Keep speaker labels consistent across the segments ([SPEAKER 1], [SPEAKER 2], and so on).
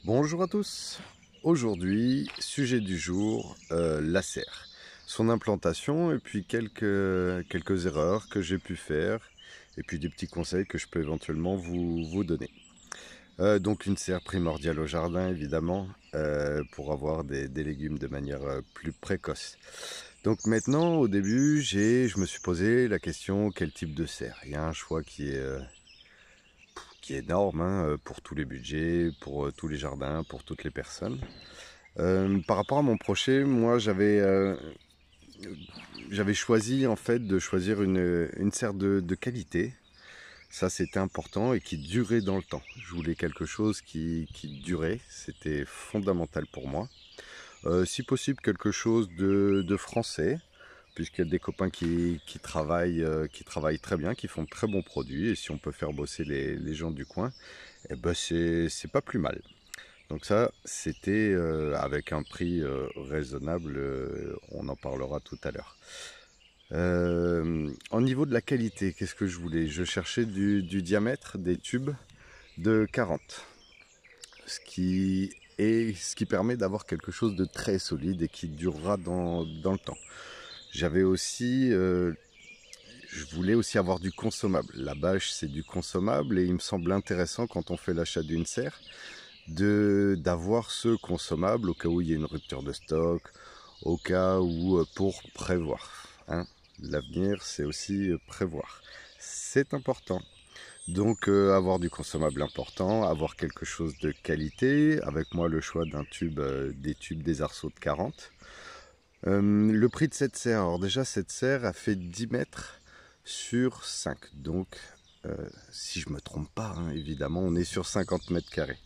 [SPEAKER 1] Bonjour à tous. Aujourd'hui, sujet du jour, la serre. Son implantation et puis quelques erreurs que j'ai pu faire et puis des petits conseils que je peux éventuellement vous donner. Donc une serre primordiale au jardin évidemment pour avoir des légumes de manière plus précoce. Donc maintenant au début je me suis posé la question quel type de serre. Il y a un choix qui est énorme hein, pour tous les budgets, pour tous les jardins, pour toutes les personnes. Par rapport à mon projet, moi j'avais choisi en fait de choisir une serre de qualité. Ça c'était important et qui durait dans le temps. Je voulais quelque chose qui durait, c'était fondamental pour moi. Si possible quelque chose de français, puisqu'il y a des copains qui travaillent très bien, qui font de très bons produits. Et si on peut faire bosser les gens du coin, eh ben c'est pas plus mal. Donc ça, c'était avec un prix raisonnable, on en parlera tout à l'heure. Au niveau de la qualité, qu'est-ce que je voulais? Je cherchais du diamètre des tubes de 40, ce qui permet d'avoir quelque chose de très solide et qui durera dans le temps. J'avais aussi, je voulais aussi avoir du consommable. La bâche, c'est du consommable et il me semble intéressant quand on fait l'achat d'une serre d'avoir ce consommable au cas où il y a une rupture de stock, au cas où pour prévoir. Hein. L'avenir, c'est aussi prévoir. C'est important. Donc avoir du consommable important, avoir quelque chose de qualité. Avec moi, le choix d'un tube, des arceaux de 40. Le prix de cette serre, alors déjà cette serre a fait 10 mètres sur 5. Donc si je me trompe pas, hein, évidemment, on est sur 50 mètres carrés.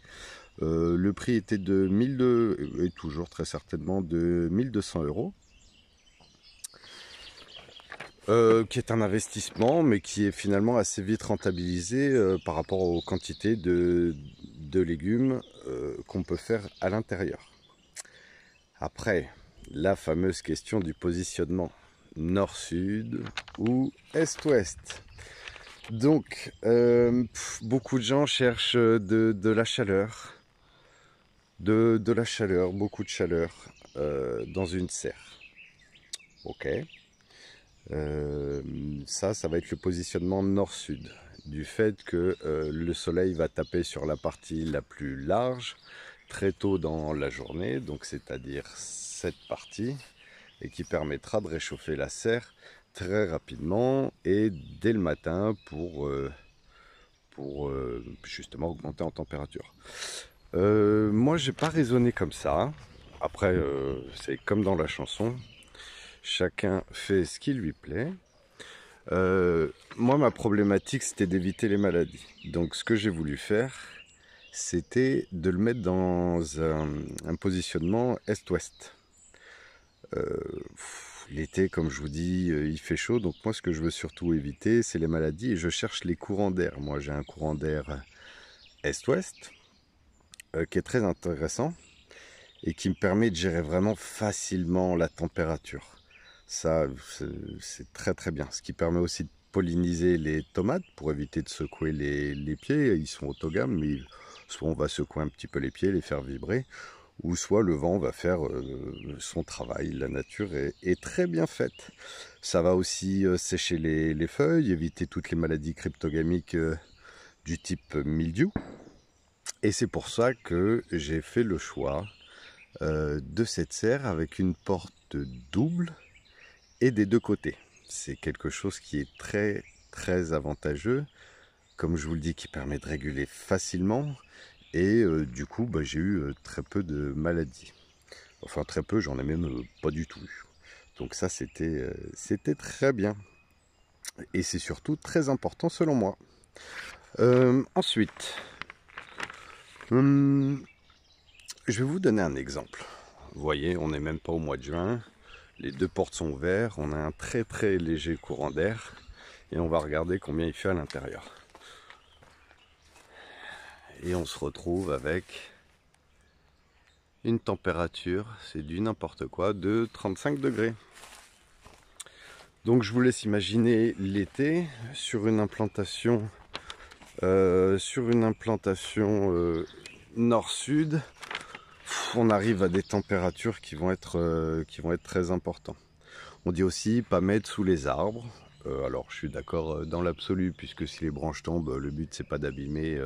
[SPEAKER 1] Le prix était de 1200 et toujours très certainement de 1200 euros. Qui est un investissement mais qui est finalement assez vite rentabilisé par rapport aux quantités de légumes qu'on peut faire à l'intérieur. Après, la fameuse question du positionnement nord-sud ou est-ouest. Donc, beaucoup de gens cherchent de la chaleur, beaucoup de chaleur dans une serre. Ok. Ça va être le positionnement nord-sud. Du fait que le soleil va taper sur la partie la plus large très tôt dans la journée, donc c'est-à-dire cette partie, et qui permettra de réchauffer la serre très rapidement et dès le matin pour justement augmenter en température. Moi, j'ai pas raisonné comme ça. Après, c'est comme dans la chanson, chacun fait ce qui lui plaît. Moi, ma problématique, c'était d'éviter les maladies. Donc, ce que j'ai voulu faire, c'était de le mettre dans un positionnement est-ouest. L'été, comme je vous dis, il fait chaud. Donc, moi, ce que je veux surtout éviter, c'est les maladies. Et je cherche les courants d'air. Moi, j'ai un courant d'air est-ouest qui est très intéressant et qui me permet de gérer vraiment facilement la température. Ça, c'est très très bien. Ce qui permet aussi de polliniser les tomates pour éviter de secouer les pieds. Ils sont autogames, mais soit on va secouer un petit peu les pieds, les faire vibrer, ou soit le vent va faire son travail. La nature est très bien faite. Ça va aussi sécher les feuilles, éviter toutes les maladies cryptogamiques du type mildiou. Et c'est pour ça que j'ai fait le choix de cette serre avec une porte double et des deux côtés. C'est quelque chose qui est très très avantageux, comme je vous le dis, qui permet de réguler facilement et du coup j'ai eu très peu de maladies. Enfin très peu, j'en ai même pas du tout eu. Donc ça c'était très bien et c'est surtout très important selon moi. Ensuite, je vais vous donner un exemple. Vous voyez, on n'est même pas au mois de juin. Les deux portes sont ouvertes, on a un très très léger courant d'air et on va regarder combien il fait à l'intérieur. Et on se retrouve avec une température, c'est du n'importe quoi, de 35 degrés. Donc je vous laisse imaginer l'été sur une implantation nord-sud, on arrive à des températures qui vont être très importantes. On dit aussi pas mettre sous les arbres. Alors je suis d'accord dans l'absolu, puisque si les branches tombent, le but c'est pas d'abîmer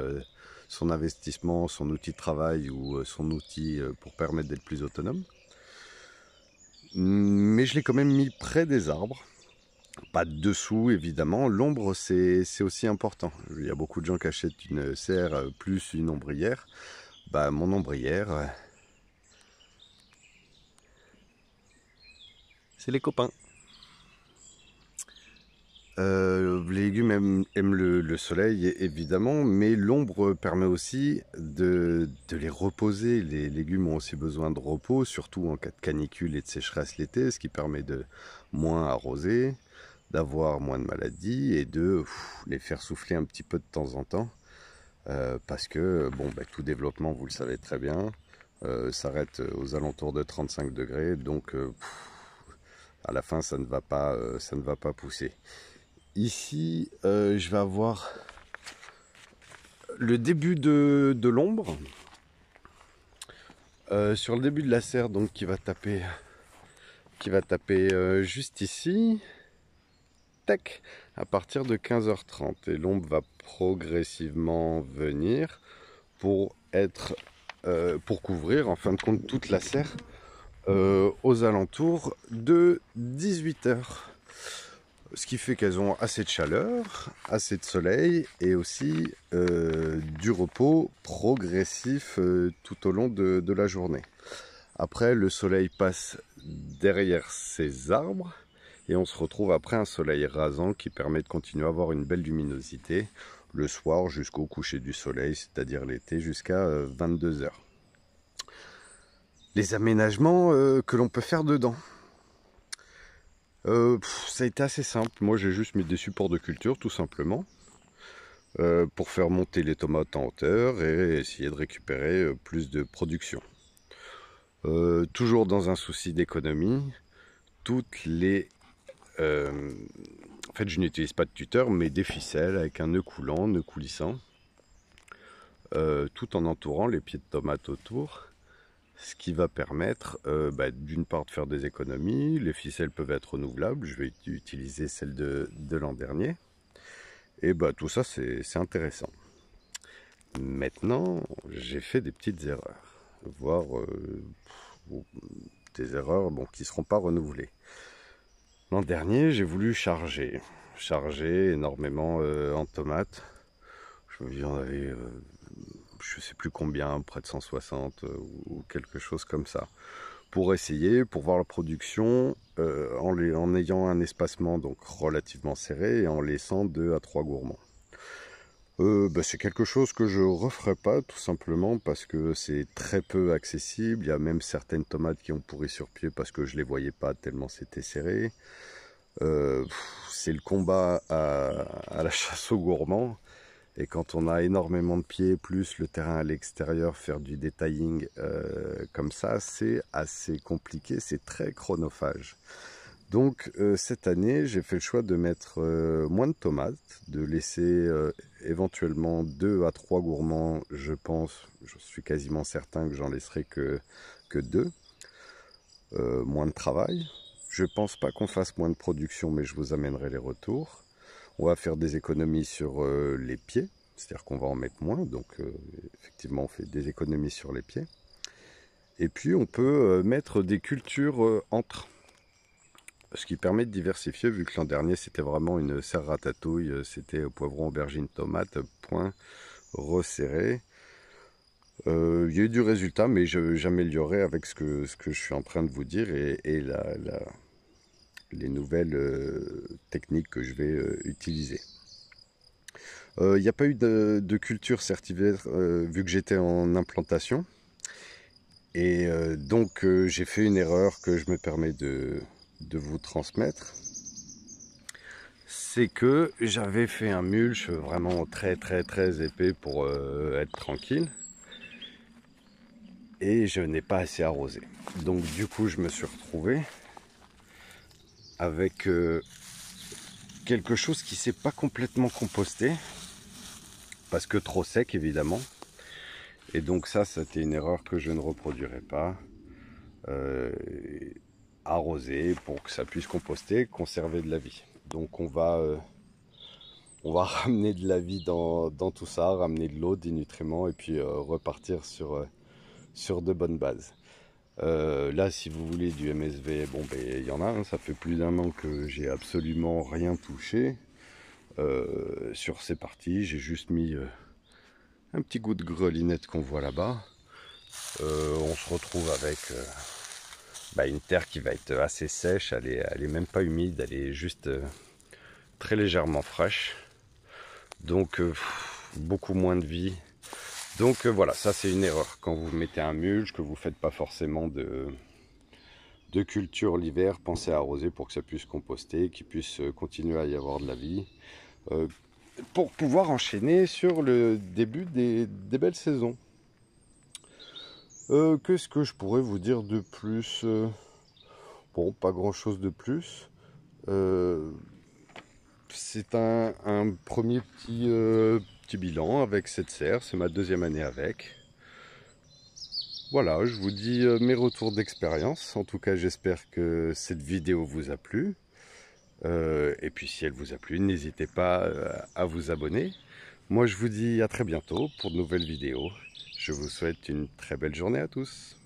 [SPEAKER 1] son investissement, son outil de travail ou son outil pour permettre d'être plus autonome. Mais je l'ai quand même mis près des arbres. Pas dessous évidemment, l'ombre c'est aussi important. Il y a beaucoup de gens qui achètent une serre plus une ombrière. Bah, mon ombrière, c'est les copains. Les légumes aiment le soleil évidemment, mais l'ombre permet aussi de les reposer. Les légumes ont aussi besoin de repos, surtout en cas de canicule et de sécheresse l'été, ce qui permet de moins arroser, d'avoir moins de maladies et de les faire souffler un petit peu de temps en temps. Parce que bon, tout développement, vous le savez très bien, s'arrête aux alentours de 35 degrés, donc à la fin ça ne va pas pousser. Ici, je vais avoir le début de l'ombre sur le début de la serre, donc qui va taper juste ici, tac, à partir de 15h30. Et l'ombre va progressivement venir pour couvrir en fin de compte toute la serre aux alentours de 18h. Ce qui fait qu'elles ont assez de chaleur, assez de soleil et aussi du repos progressif tout au long de la journée. Après, le soleil passe derrière ces arbres et on se retrouve après un soleil rasant qui permet de continuer à avoir une belle luminosité le soir jusqu'au coucher du soleil, c'est-à-dire l'été jusqu'à 22h. Les aménagements que l'on peut faire dedans. Ça a été assez simple. Moi j'ai juste mis des supports de culture tout simplement pour faire monter les tomates en hauteur et essayer de récupérer plus de production. Toujours dans un souci d'économie, en fait je n'utilise pas de tuteur mais des ficelles avec un nœud coulant, nœud coulissant, tout en entourant les pieds de tomates autour. Ce qui va permettre d'une part de faire des économies. Les ficelles peuvent être renouvelables, je vais utiliser celles de l'an dernier. Et tout ça c'est intéressant. Maintenant j'ai fait des petites erreurs, voire des erreurs qui ne seront pas renouvelées. L'an dernier j'ai voulu charger énormément en tomates. Il y en avait je sais plus combien, près de 160 ou quelque chose comme ça, pour voir la production en ayant un espacement donc relativement serré et en laissant 2 à 3 gourmands. C'est quelque chose que je referai pas tout simplement parce que c'est très peu accessible. Il y a même certaines tomates qui ont pourri sur pied parce que je les voyais pas tellement c'était serré. C'est le combat à la chasse aux gourmands. Et quand on a énormément de pieds, plus le terrain à l'extérieur, faire du detailing comme ça, c'est assez compliqué, c'est très chronophage. Donc cette année, j'ai fait le choix de mettre moins de tomates, de laisser éventuellement 2 à 3 gourmands, je pense, je suis quasiment certain que j'en laisserai que 2. Moins de travail. Je pense pas qu'on fasse moins de production, mais je vous amènerai les retours. On va faire des économies sur les pieds, c'est-à-dire qu'on va en mettre moins, donc effectivement on fait des économies sur les pieds. Et puis on peut mettre des cultures entre, ce qui permet de diversifier, vu que l'an dernier c'était vraiment une serre ratatouille, c'était poivron, aubergine, tomate, point resserré. Il y a eu du résultat, mais j'améliorerai avec ce que je suis en train de vous dire et les nouvelles techniques que je vais utiliser. Il n'y a pas eu de culture certifiée vu que j'étais en implantation. Et donc j'ai fait une erreur que je me permets de vous transmettre. C'est que j'avais fait un mulch vraiment très épais pour être tranquille. Et je n'ai pas assez arrosé. Donc du coup je me suis retrouvé avec quelque chose qui s'est pas complètement composté parce que trop sec évidemment, Et donc ça, c'était une erreur que je ne reproduirai pas. Arroser pour que ça puisse composter, conserver de la vie. Donc on va ramener de la vie dans tout ça, ramener de l'eau, des nutriments et puis repartir sur de bonnes bases. Là, si vous voulez du MSV, bon, ben, il y en a, hein, ça fait plus d'un an que j'ai absolument rien touché sur ces parties. J'ai juste mis un petit goût de grelinette qu'on voit là-bas. On se retrouve avec une terre qui va être assez sèche, elle est même pas humide, elle est juste très légèrement fraîche. Donc beaucoup moins de vie. Donc voilà, ça c'est une erreur. Quand vous mettez un mulch, que vous ne faites pas forcément de culture l'hiver, pensez à arroser pour que ça puisse composter, qu'il puisse continuer à y avoir de la vie. Pour pouvoir enchaîner sur le début des belles saisons. Qu'est-ce que je pourrais vous dire de plus? Bon, pas grand-chose de plus. C'est un premier petit bilan avec cette serre. C'est ma deuxième année avec. Voilà, je vous dis mes retours d'expérience. En tout cas, j'espère que cette vidéo vous a plu. Et puis si elle vous a plu, n'hésitez pas à vous abonner. Moi, je vous dis à très bientôt pour de nouvelles vidéos. Je vous souhaite une très belle journée à tous.